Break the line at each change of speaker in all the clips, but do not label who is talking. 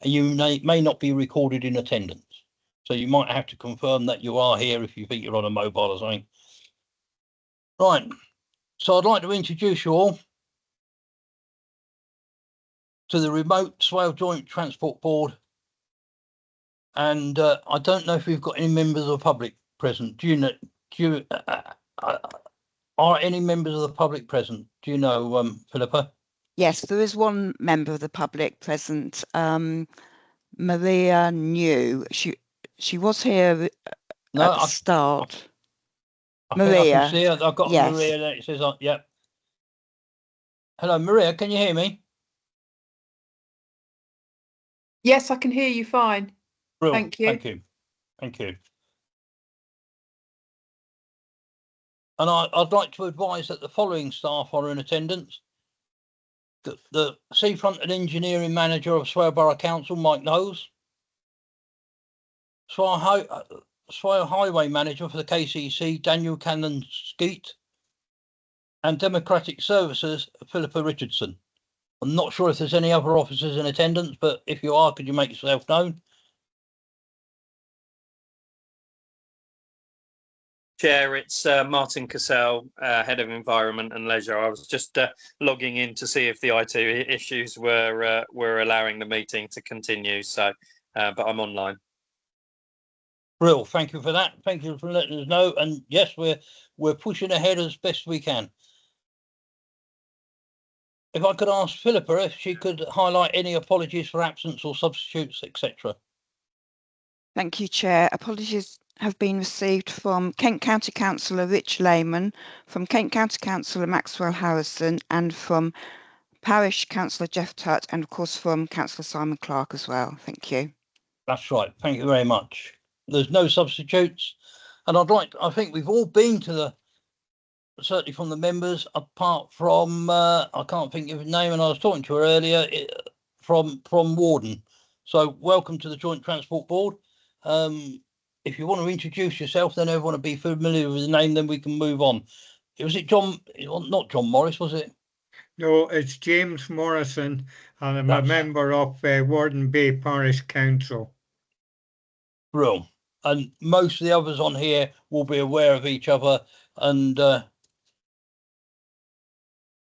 and you may not be recorded in attendance. So you might have to confirm that you are here if you think you're on a mobile or something. Right. So I'd like to introduce you all to the remote Swale Joint Transport Board. And I don't know if we've got any members of the public present. Do you know? Are any members of the public present? Do you know, Philippa?
Yes, there is one member of the public present. Maria New. She was here at the start.
Maria. I can see her. I've got
yes.
Maria there. It says, yep. Hello, Maria. Can you hear me?
Yes, I can hear you fine.
Brilliant.
Thank you.
Thank you. Thank you. And I'd like to advise that the following staff are in attendance. The Seafront and Engineering Manager of Swale Borough Council, Mike Knowles. Swale Highway Manager for the KCC, Daniel Cannon Skeet. And Democratic Services, Philippa Richardson. I'm not sure if there's any other officers in attendance, but if you are, could you make yourself known?
Chair, it's Martin Cassell, Head of Environment and Leisure. I was just logging in to see if the IT issues were allowing the meeting to continue. So, but I'm online.
Brill, thank you for that. Thank you for letting us know. And yes, we're pushing ahead as best we can. If I could ask Philippa if she could highlight any apologies for absence or substitutes, etc.
Thank you, Chair. Apologies have been received from Kent County Councillor Rich Lehman, from Kent County Councillor Maxwell Harrison, and from Parish Councillor Jeff Tutt, and of course from Councillor Simon Clark as well. Thank you.
That's right. Thank you very much. There's no substitutes. And I think we've all been to certainly from the members, apart from, I can't think of his name, and I was talking to her earlier, from Warden. So welcome to the Joint Transport Board. If you want to introduce yourself, then everyone will be familiar with the name, then we can move on. Was it John, not John Morris, was it?
No, it's James Morrison, and I'm a member of Warden Bay Parish Council.
Brilliant. And most of the others on here will be aware of each other. And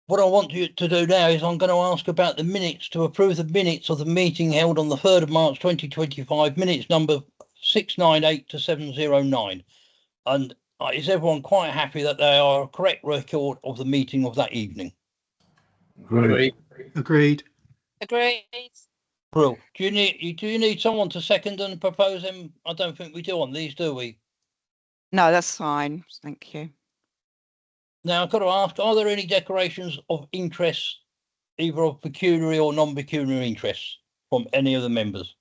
what I want you to do now is I'm going to ask about the minutes, to approve the minutes of the meeting held on the 3rd of March 2025, minutes number 698 to 709. And is everyone quite happy that they are a correct record of the meeting of that evening?
Agreed. Agreed.
Agreed.
Well, do you need someone to second and propose them? I don't think we do on these, do we?
No, that's fine. Thank you.
Now, I've got to ask, are there any declarations of interest, either of pecuniary or non-pecuniary interests from any of the members?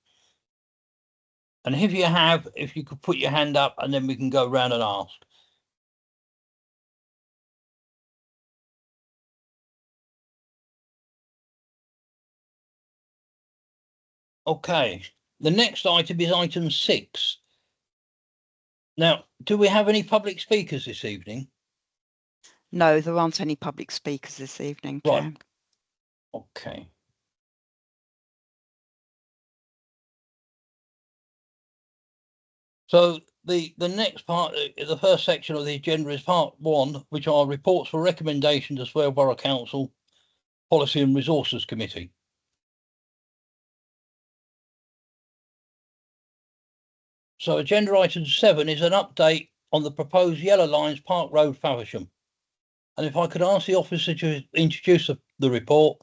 And if you have, if you could put your hand up and then we can go round and ask. Okay, the next item is item 6. Now, do we have any public speakers this evening?
No, there aren't any public speakers this evening, Chair.
Right. Okay. So the next part, the first section of the agenda is part 1, which are reports for recommendation to Swale Borough Council Policy and Resources Committee. So agenda item 7 is an update on the proposed Yellow Lines Park Road, Faversham. And if I could ask the officer to introduce the report,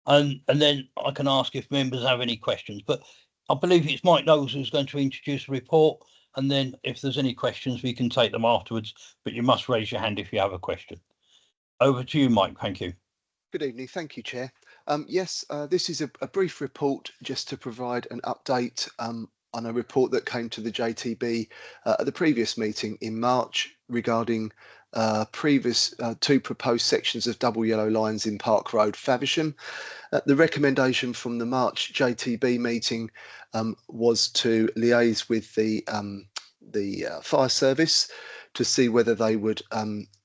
and then I can ask if members have any questions. But I believe it's Mike Knowles who's going to introduce the report, and then if there's any questions, we can take them afterwards. But you must raise your hand if you have a question. Over to you, Mike. Thank you.
Good evening. Thank you, Chair. Yes, this is a brief report just to provide an update on a report that came to the JTB at the previous meeting in March regarding previous 2 proposed sections of double yellow lines in Park Road, Faversham. The recommendation from the March JTB meeting was to liaise with the fire service to see whether they would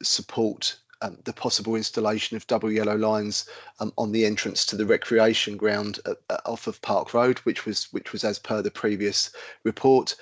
support the possible installation of double yellow lines on the entrance to the recreation ground off of Park Road, which was as per the previous report.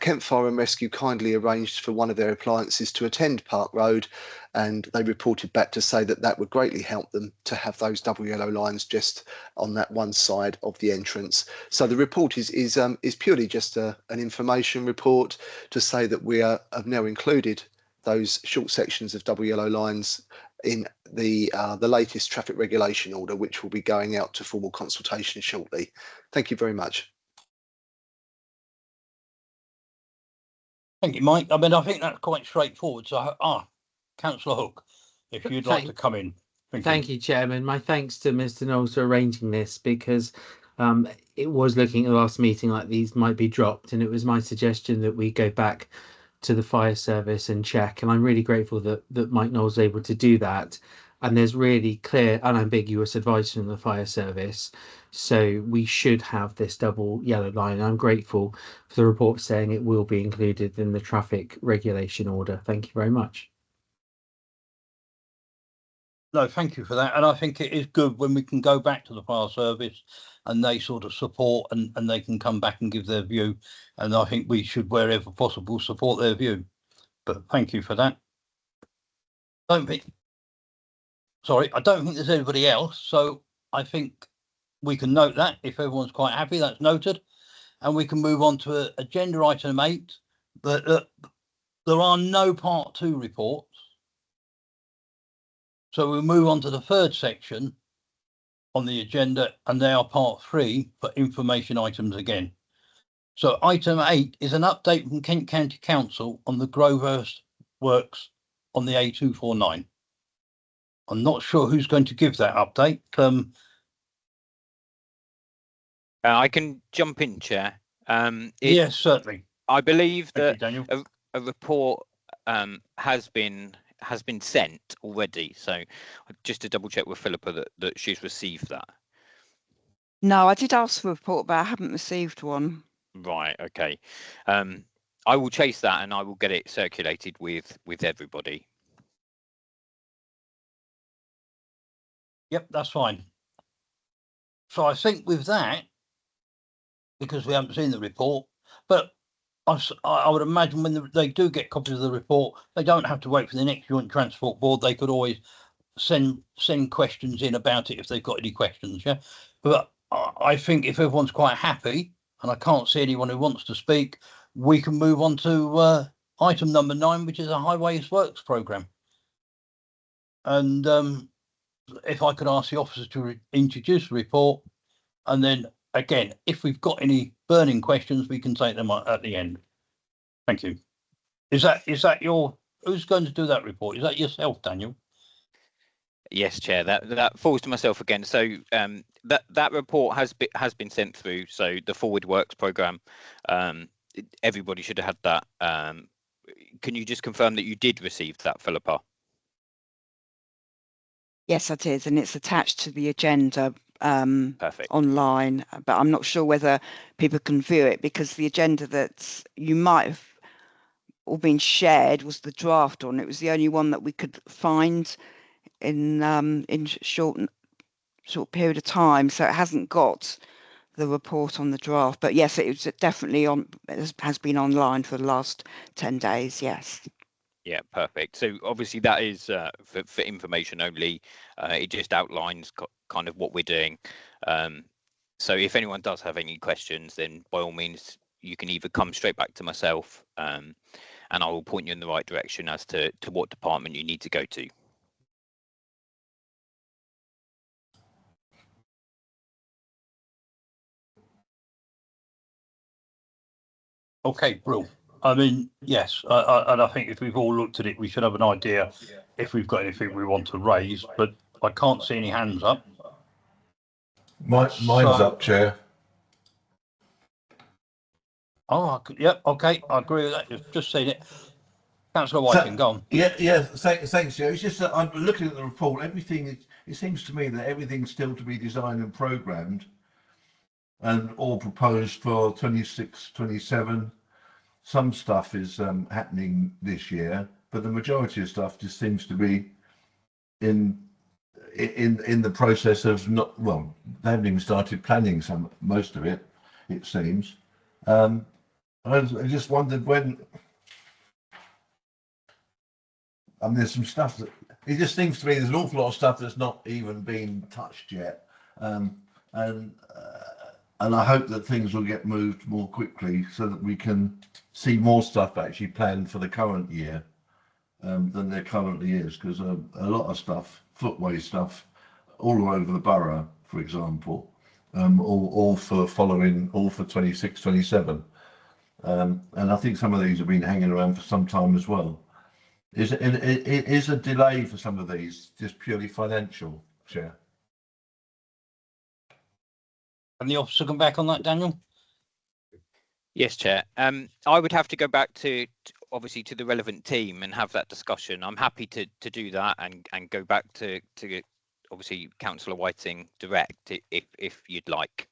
Kent Fire and Rescue kindly arranged for one of their appliances to attend Park Road, and they reported back to say that would greatly help them to have those double yellow lines just on that one side of the entrance. So the report is purely just an information report to say that we have now included those short sections of double yellow lines in the latest traffic regulation order, which will be going out to formal consultation shortly. Thank you very much.
Thank you, Mike. I mean, I think that's quite straightforward. So, Councillor Hook, if you'd like to come in.
Thank you, Chairman. My thanks to Mr. Knowles for arranging this, because it was looking at the last meeting like these might be dropped, and it was my suggestion that we go back to the fire service and check. And I'm really grateful that Mike Knowles was able to do that. And there's really clear, unambiguous advice from the fire service. So we should have this double yellow line. I'm grateful for the report saying it will be included in the traffic regulation order. Thank you very much.
No, thank you for that. And I think it is good when we can go back to the fire service and they sort of support and they can come back and give their view. And I think we should, wherever possible, support their view. But thank you for that. I don't think there's anybody else. So I think we can note that if everyone's quite happy, that's noted. And we can move on to agenda item 8. There are no part 2 reports. So we'll move on to the third section on the agenda, and they are part 3 for information items again. So item 8 is an update from Kent County Council on the Grovehurst works on the A249. I'm not sure who's going to give that update.
I can jump in, Chair.
Yes, certainly.
I believe
Thank
that
you, Daniel.
a report has been sent already. So just to double check with Philippa that she's received that.
No, I did ask for a report, but I haven't received one.
Right. Okay. I will chase that and I will get it circulated with everybody.
Yep, that's fine. So I think with that, because we haven't seen the report, but I would imagine when they do get copies of the report, they don't have to wait for the next Joint Transport Board. They could always send questions in about it if they've got any questions. Yeah, but I think if everyone's quite happy, and I can't see anyone who wants to speak, we can move on to item number 9, which is a Highways Works programme. And if I could ask the officer to introduce the report, and then again, if we've got any burning questions, we can take them at the end. Thank you. Is that who's going to do that report? Is that yourself, Daniel?
Yes, Chair. That falls to myself again. So that report has been sent through. So the Forward Works programme, everybody should have had that. Can you just confirm that you did receive that, Philippa?
Yes, I did, and it's attached to the agenda
Perfect.
online, but I'm not sure whether people can view it, because the agenda that you might have all been shared was the draft one. It was the only one that we could find in short period of time, so it hasn't got the report on the draft. But yes, it was definitely on. It has been online for the last 10 days. Yes.
Yeah, perfect. So obviously that is for information only. It just outlines kind of what we're doing. So if anyone does have any questions, then by all means, you can either come straight back to myself and I will point you in the right direction as to what department you need to go to.
Okay, brilliant. I mean, yes, and I think if we've all looked at it, we should have an idea if we've got anything we want to raise, but I can't see any hands up.
Mine's up, Chair.
Oh, yep, okay, I agree with that. You've just seen it. Councillor Whiting, go on.
Yeah, thanks, Chair. It's just that I'm looking at the report, it seems to me that everything's still to be designed and programmed and all proposed for 26, 27. Some stuff is happening this year, but the majority of stuff just seems to be in the process of not, well, they haven't even started planning most of it, it seems. I just wondered when. I mean, there's some stuff that it just seems to me there's an awful lot of stuff that's not even been touched yet, and I hope that things will get moved more quickly so that we can see more stuff actually planned for the current year than there currently is, because a lot of stuff, footway stuff, all over the borough, for example, all for 26, 27. And I think some of these have been hanging around for some time as well. Is a delay for some of these just purely financial, Chair?
And the officer come back on that, Daniel?
Yes, Chair. I would have to go back to obviously to the relevant team and have that discussion. I'm happy to do that and go back to obviously Councillor Whiting direct if you'd like.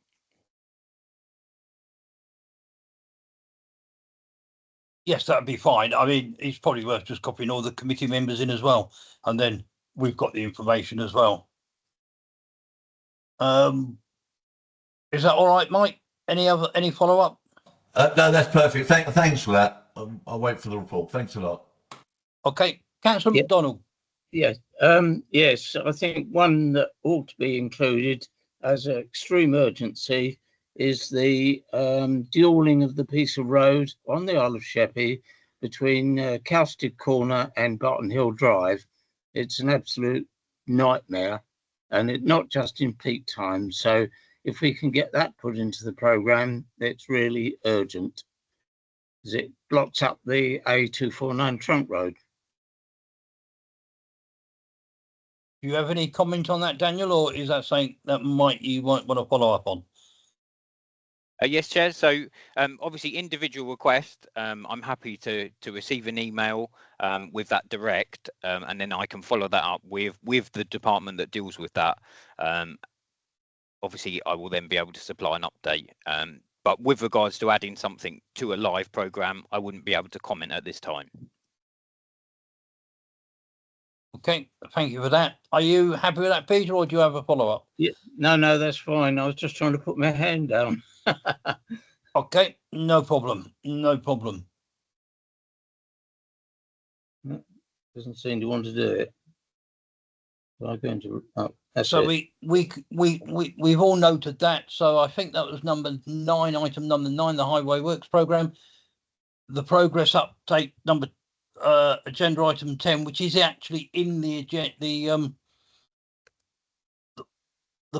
Yes, that'd be fine. I mean, it's probably worth just copying all the committee members in as well, and then we've got the information as well. Is that all right, Mike? Any follow up?
No, that's perfect. Thanks for that. I'll wait for the report. Thanks a lot.
Okay, Councillor McDonald.
Yes, yes, I think one that ought to be included as an extreme urgency is the dualling of the piece of road on the Isle of Sheppey between Cowstead Corner and Barton Hill Drive. It's an absolute nightmare, and it not just in peak time. So if we can get that put into the programme, it's really urgent, because it blocks up the A249 trunk road.
Do you have any comment on that, Daniel, or is that something that you might want to follow up on?
Yes, Chair. So obviously individual request, I'm happy to receive an email with that direct, and then I can follow that up with the department that deals with that. Obviously, I will then be able to supply an update. But with regards to adding something to a live programme, I wouldn't be able to comment at this time. Okay,
thank you for that. Are you happy with that, Peter, or do you have a follow up?
Yeah, no, that's fine. I was just trying to put my hand down.
Okay, no problem. No problem.
Doesn't seem to want to do it. I'm going to. Oh,
so we've all noted that. So I think that was number 9, item number 9, the Highway Works programme. The progress update number agenda item 10, which is actually in the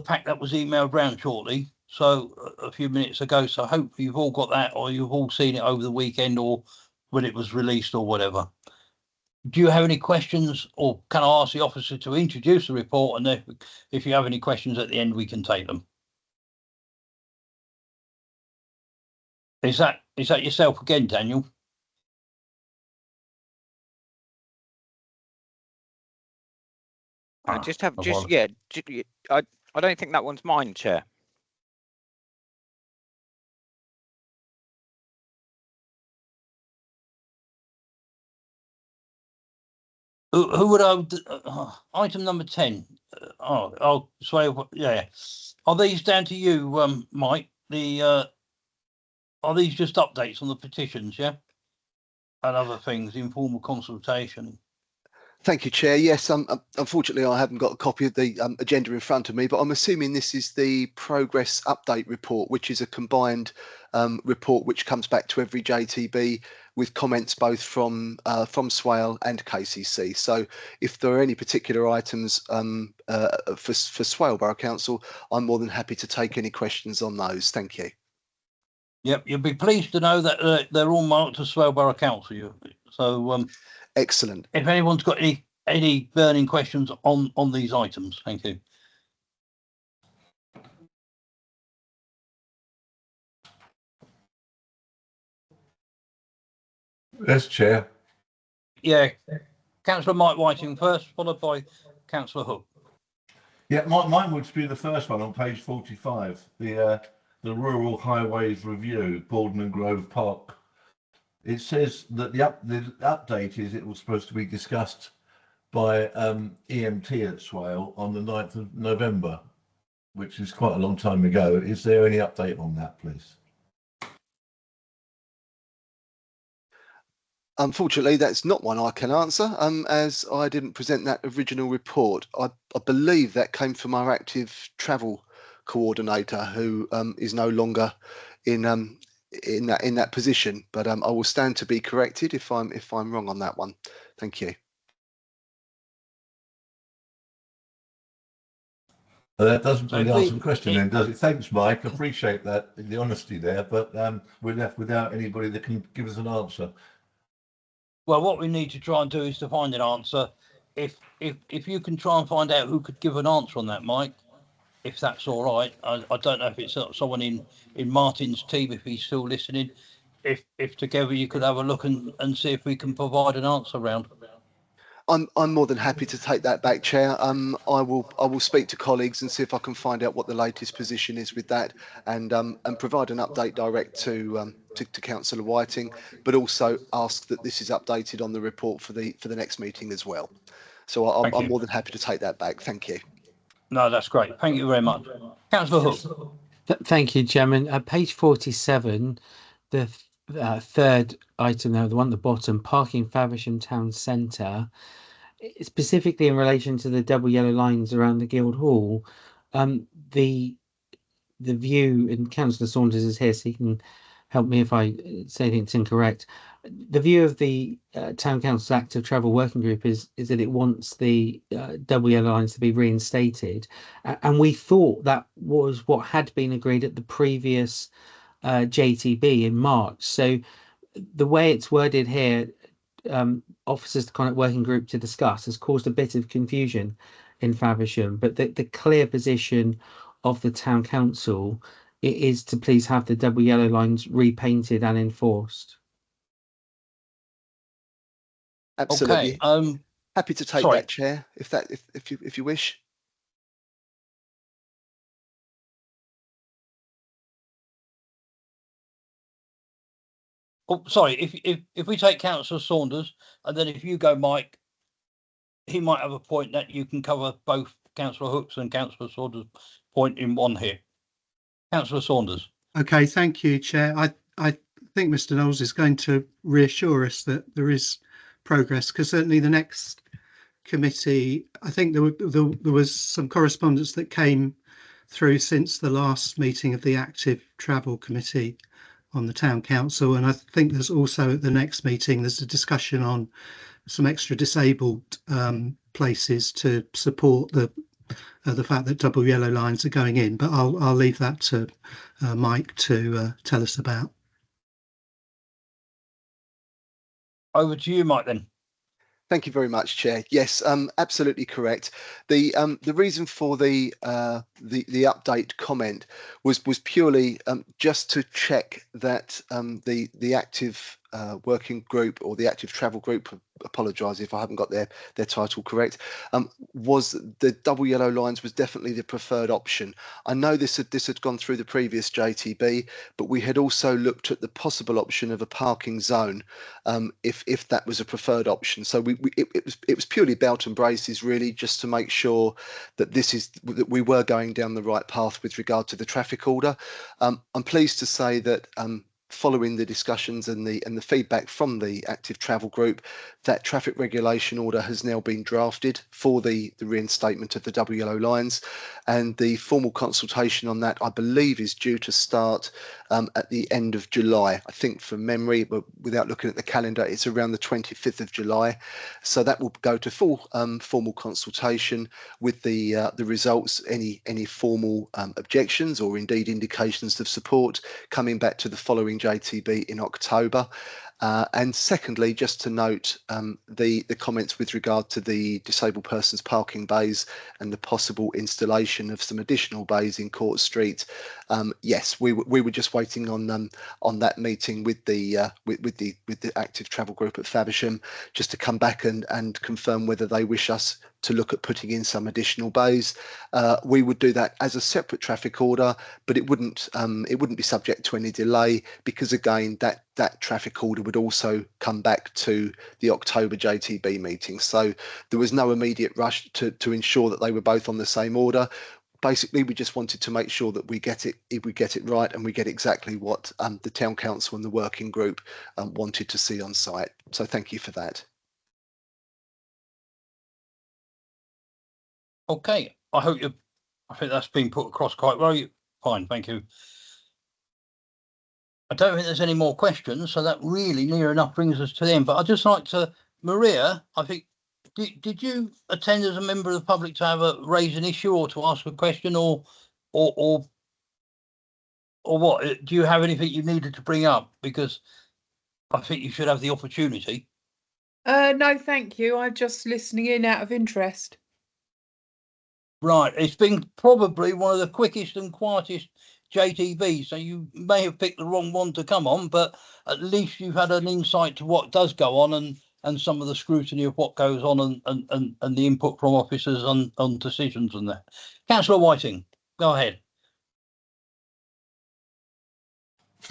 pack that was emailed round shortly, so a few minutes ago. So hopefully you've all got that, or you've all seen it over the weekend, or when it was released, or whatever. Do you have any questions, or can I ask the officer to introduce the report, and if you have any questions at the end, we can take them? Is that yourself again, Daniel?
I don't think that one's mine, Chair.
Who would item number 10? Swale, yeah. Are these down to you, Mike? Are these just updates on the petitions, yeah? And other things, informal consultation?
Thank you, Chair. Yes, unfortunately, I haven't got a copy of the agenda in front of me, but I'm assuming this is the progress update report, which is a combined report which comes back to every JTB with comments both from Swale and KCC. So if there are any particular items for Swale Borough Council, I'm more than happy to take any questions on those. Thank you.
Yep, you'll be pleased to know that they're all marked as Swale Borough Council. So
excellent.
If anyone's got any burning questions on these items, thank you.
Yes, Chair.
Yeah, Councillor Mike Whiting first, followed by Councillor Hook.
Yeah, mine would be the first one on page 45, the Rural Highways Review, Borden and Grove Park. It says that the update is it was supposed to be discussed by EMT at Swale on the 9th of November, which is quite a long time ago. Is there any update on that, please?
Unfortunately, that's not one I can answer, as I didn't present that original report. I believe that came from our active travel coordinator, who is no longer in that position. But I will stand to be corrected if I'm wrong on that one. Thank you.
That doesn't really answer the question then, does it? Thanks, Mike. Appreciate that, the honesty there, but we're left without anybody that can give us an answer.
Well, what we need to try and do is to find an answer. If you can try and find out who could give an answer on that, Mike, if that's all right. I don't know if it's someone in Martin's team, if he's still listening. If together you could have a look and see if we can provide an answer round.
I'm more than happy to take that back, Chair. I will speak to colleagues and see if I can find out what the latest position is with that, and provide an update direct to Councillor Whiting, but also ask that this is updated on the report for the next meeting as well. So I'm more than happy to take that back. Thank you.
No, that's great. Thank you very much, Councillor Hook.
Thank you, Chairman. Page 47, the third item there, the one at the bottom, parking Faversham Town Centre, specifically in relation to the double yellow lines around the Guildhall. The view, and Councillor Saunders is here, so he can help me if I say anything that's incorrect. The view of the Town Council Active Travel Working Group is that it wants the double yellow lines to be reinstated, and we thought that was what had been agreed at the previous JTB in March. So the way it's worded here, officers to conduct working group to discuss, has caused a bit of confusion in Faversham, but the clear position of the Town Council is to please have the double yellow lines repainted and enforced.
Absolutely.
Okay.
Happy to take that, Chair, if you wish.
Oh, sorry. If we take Councillor Saunders, and then if you go, Mike, he might have a point that you can cover both Councillor Hook's and Councillor Saunders' point in one here. Councillor Saunders.
Okay, thank you, Chair. I think Mr. Knowles is going to reassure us that there is progress, because certainly the next committee, I think there was some correspondence that came through since the last meeting of the Active Travel Committee on the Town Council, and I think there's also at the next meeting there's a discussion on some extra disabled places to support the fact that double yellow lines are going in, but I'll leave that to Mike to tell us about.
Over to you, Mike, then.
Thank you very much, Chair. Yes, absolutely correct. The reason for the update comment was purely just to check that the active working group, or the active travel group, apologise if I haven't got their title correct, was the double yellow lines was definitely the preferred option. I know this had gone through the previous JTB, but we had also looked at the possible option of a parking zone, if that was a preferred option. So it was purely belt and braces, really, just to make sure that that we were going down the right path with regard to the traffic order. I'm pleased to say that following the discussions and the feedback from the active travel group, that traffic regulation order has now been drafted for the reinstatement of the double yellow lines, and the formal consultation on that, I believe, is due to start at the end of July. I think from memory, but without looking at the calendar, it's around the 25th of July. So that will go to full formal consultation with the results, any formal objections or indeed indications of support coming back to the following JTB in October. And secondly, just to note the comments with regard to the disabled persons parking bays and the possible installation of some additional bays in Court Street. Yes, we were just waiting on that meeting with the active travel group at Faversham, just to come back and confirm whether they wish us to look at putting in some additional bays. We would do that as a separate traffic order, but it wouldn't be subject to any delay, because again that traffic order would also come back to the October JTB meeting. So there was no immediate rush to ensure that they were both on the same order. Basically, we just wanted to make sure that we get it right, and we get exactly what the town council and the working group wanted to see on site. So thank you for that.
Okay, I think that's been put across quite well. Fine, thank you. I don't think there's any more questions, so that really near enough brings us to the end. But I'd just like to, Maria, I think, did you attend as a member of the public to raise an issue or to ask a question, or what? Do you have anything you needed to bring up? Because I think you should have the opportunity.
No, thank you. I'm just listening in out of interest.
Right, it's been probably one of the quickest and quietest JTBs, so you may have picked the wrong one to come on, but at least you've had an insight to what does go on and some of the scrutiny of what goes on and the input from officers on decisions and that. Councillor Whiting, go ahead.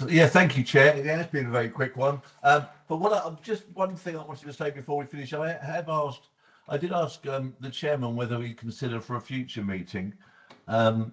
Yeah, thank you, Chair. Yeah, it's been a very quick one. But just one thing I wanted to say before we finish. I did ask the chairman whether we consider for a future meeting. And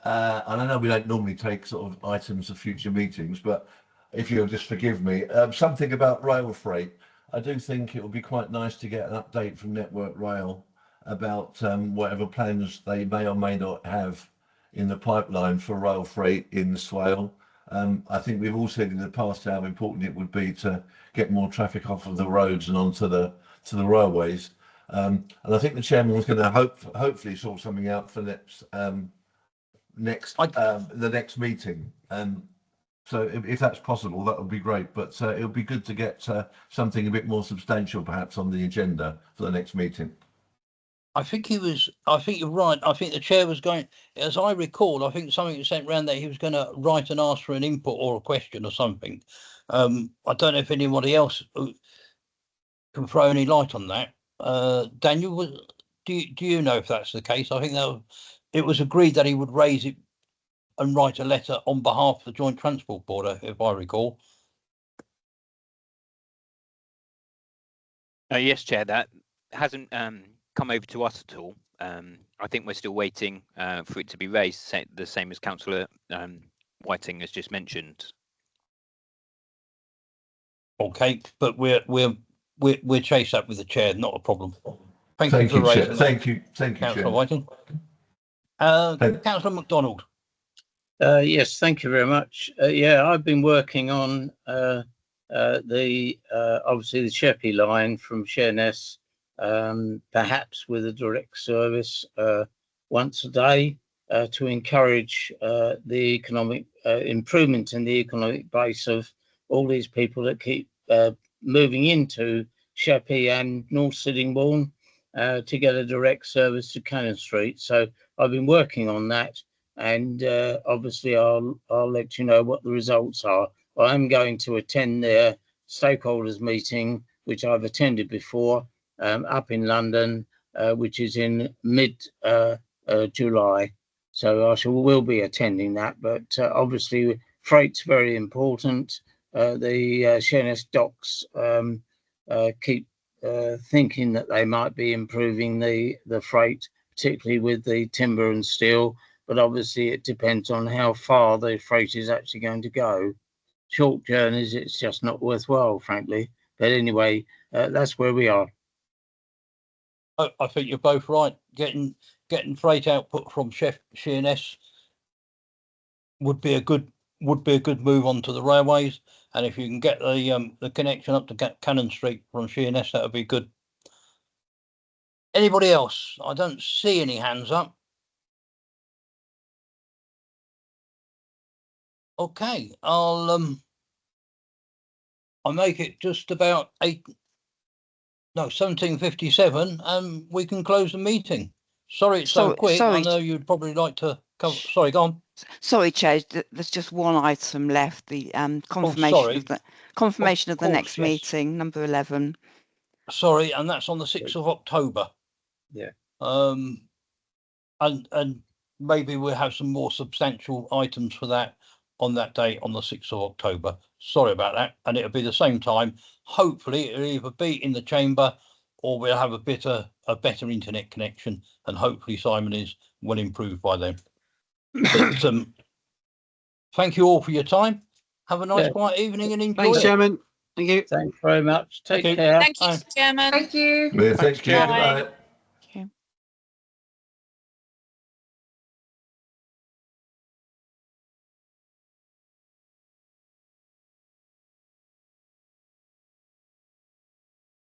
I know we don't normally take sort of items of future meetings, but if you'll just forgive me, something about rail freight. I do think it would be quite nice to get an update from Network Rail about whatever plans they may or may not have in the pipeline for rail freight in Swale. I think we've all said in the past how important it would be to get more traffic off of the roads and onto the railways. And I think the chairman was going to hopefully sort something out for the next meeting. So if that's possible, that would be great. But it would be good to get something a bit more substantial, perhaps, on the agenda for the next meeting.
I think you're right. I think the chair was going, as I recall, I think something was sent around that he was going to write and ask for an input or a question or something. I don't know if anybody else can throw any light on that. Daniel, do you know if that's the case? I think that it was agreed that he would raise it and write a letter on behalf of the Joint Transport Board, if I recall.
Yes, Chair, that hasn't come over to us at all. I think we're still waiting for it to be raised, the same as Councillor Whiting has just mentioned.
Okay, but we'll chase that with the chair, not a problem. Thank you for
Chair.
raising
Thank you,
Councillor
Chair.
Whiting. Councillor MacDonald.
Yes, thank you very much. Yeah, I've been working on obviously the Sheppey line from Sheerness, perhaps with a direct service once a day to encourage the economic improvement in the economic base of all these people that keep moving into Sheppey and North Sittingbourne to get a direct service to Cannon Street. So I've been working on that, and obviously I'll let you know what the results are. I'm going to attend their stakeholders meeting, which I've attended before, up in London, which is in mid-July. So I will be attending that, but obviously freight's very important. The Sheerness docks keep thinking that they might be improving the freight, particularly with the timber and steel, but obviously it depends on how far the freight is actually going to go. Short journeys, it's just not worthwhile, frankly. But anyway, that's where we are.
I think you're both right. Getting freight output from Sheerness would be a good move onto the railways, and if you can get the connection up to Cannon Street from Sheerness, that would be good. Anybody else? I don't see any hands up. Okay, I'll make it just about 17:57, and we can close the meeting. Sorry it's so quick. I know you'd probably like to cover. Sorry, go on.
Sorry, Chair. There's just one item left. The confirmation of the next meeting, number 11.
Sorry, and that's on the 6th of October.
Yeah.
And maybe we'll have some more substantial items for that on that day on the 6th of October. Sorry about that. And it'll be the same time. Hopefully it'll either be in the chamber or we'll have a better internet connection, and hopefully Simon is well improved by then. But thank you all for your time. Have a nice quiet evening and enjoy
Thanks,
it.
Chairman. Thank you.
Thanks very much. Take
Okay.
care.
Thank you,
Bye.
Chairman.
Thank you.
Yeah,
Thanks,
thank you.
Chair.
Good night.